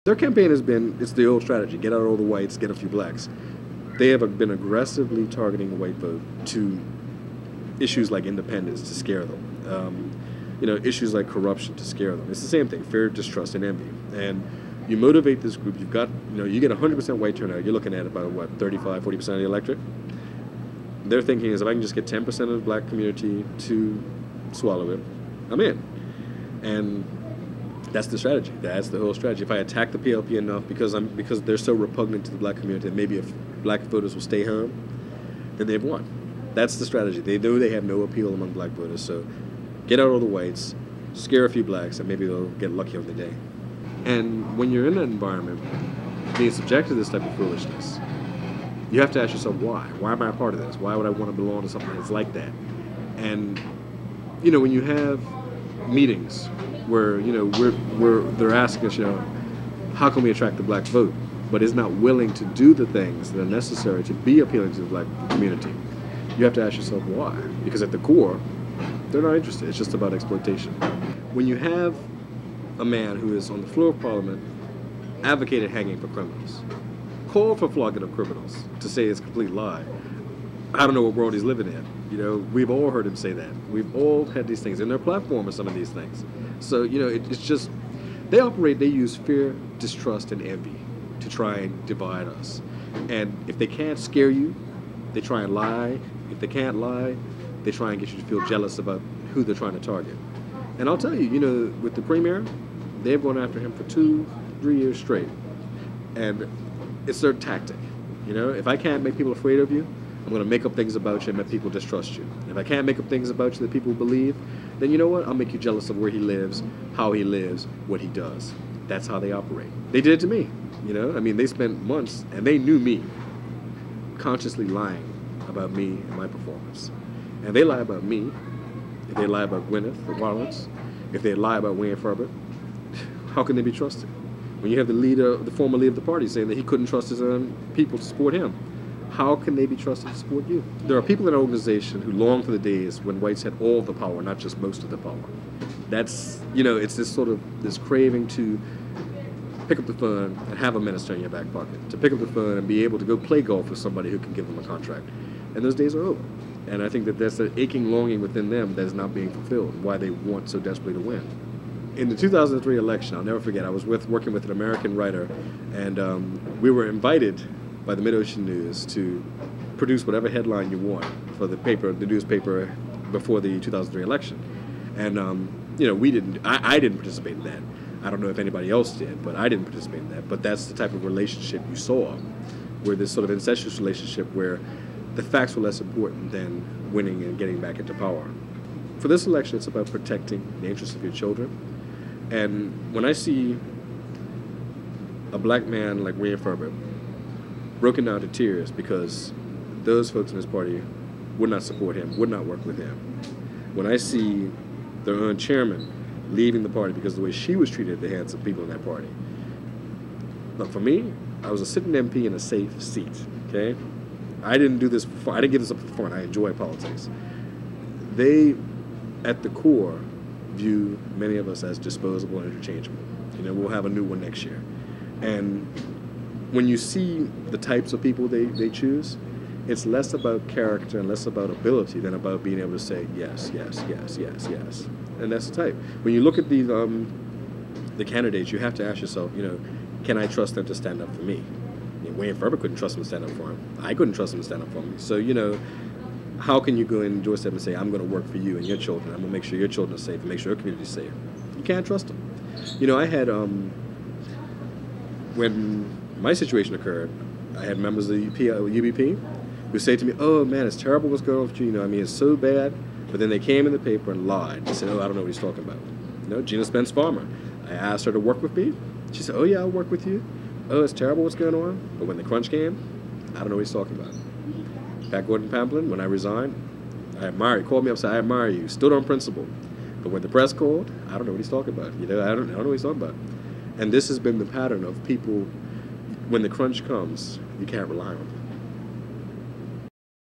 Their campaign has been, it's the old strategy, get out all the whites, get a few blacks. They have been aggressively targeting the white vote to issues like independence to scare them. Issues like corruption to scare them. It's the same thing, fear, distrust, and envy. And you motivate this group, you get 100% white turnout, you're looking at about, 35, 40% of the electorate. Their thinking is, if I can just get 10% of the black community to swallow it, I'm in. And that's the strategy. That's the whole strategy. If I attack the PLP enough because they're so repugnant to the black community that maybe if black voters will stay home, then they've won. That's the strategy. They know they have no appeal among black voters, so get out all the whites, scare a few blacks, and maybe they'll get lucky on the day. And when you're in that environment, being subjected to this type of foolishness, you have to ask yourself, why? Why am I a part of this? Why would I want to belong to something that's like that? And, when you have meetings where, they're asking us, how can we attract the black vote, but is not willing to do the things that are necessary to be appealing to the black community, you have to ask yourself why. Because at the core, they're not interested. It's just about exploitation. When you have a man who is on the floor of Parliament advocated hanging for criminals, called for flogging of criminals, to say it's a complete lie, I don't know what world he's living in. We've all heard him say that. We've all had these things in their platform, or some of these things. So, it's just, they use fear, distrust, and envy to try and divide us. And if they can't scare you, they try and lie. If they can't lie, they try and get you to feel jealous about who they're trying to target. And I'll tell you, with the premier, they've gone after him for 2-3 years straight. And it's their tactic. If I can't make people afraid of you, I'm going to make up things about you and make people distrust you. If I can't make up things about you that people believe, then you know what? I'll make you jealous of where he lives, how he lives, what he does. That's how they operate. They did it to me. They spent months, and they knew me, consciously lying about me and my performance. And they lie about me, if they lie about Gwyneth or Wallace, if they lie about Wayne Furbert, how can they be trusted? When you have the former leader of the party saying that he couldn't trust his own people to support him, how can they be trusted to support you? There are people in our organization who long for the days when whites had all the power, not just most of the power. That's, it's this craving to pick up the phone and have a minister in your back pocket, to pick up the phone and be able to go play golf with somebody who can give them a contract. And those days are over. And I think that that's an aching longing within them that is not being fulfilled, why they want so desperately to win. In the 2003 election, I'll never forget, I was working with an American writer, and we were invited by the Mid-Ocean News to produce whatever headline you want for the newspaper before the 2003 election. And, I didn't participate in that. I don't know if anybody else did, but I didn't participate in that. But that's the type of relationship you saw, where this sort of incestuous relationship where the facts were less important than winning and getting back into power. For this election, it's about protecting the interests of your children. And when I see a black man like Wayne Furbert broken down to tears because those folks in his party would not support him, would not work with him, when I see their own chairman leaving the party because of the way she was treated at the hands of people in that party. Look, for me, I was a sitting MP in a safe seat, okay? I didn't do this for fun. I didn't give this up for fun. I enjoy politics. They, at the core, view many of us as disposable and interchangeable. We'll have a new one next year. And when you see the types of people they choose, it's less about character and less about ability than about being able to say yes, yes, yes, yes, yes. And that's the type. When you look at the candidates, you have to ask yourself, can I trust them to stand up for me? Wayne Furbert couldn't trust him to stand up for him. I couldn't trust him to stand up for me. So, how can you go and endorse them and say, I'm going to work for you and your children. I'm going to make sure your children are safe and make sure your community is safe. You can't trust them. I had, when my situation occurred, I had members of the UBP who say to me, oh man, it's terrible what's going on with you. It's so bad. But then they came in the paper and lied. They said, oh, I don't know what he's talking about. Gina Spence Farmer. I asked her to work with me. She said, oh yeah, I'll work with you. Oh, it's terrible what's going on. But when the crunch came, I don't know what he's talking about. Pat Gordon Pamplin, when I resigned, he called me up and said, I admire you, stood on principle. But when the press called, I don't know what he's talking about. I don't know what he's talking about. And this has been the pattern of people, when the crunch comes, you can't rely on them.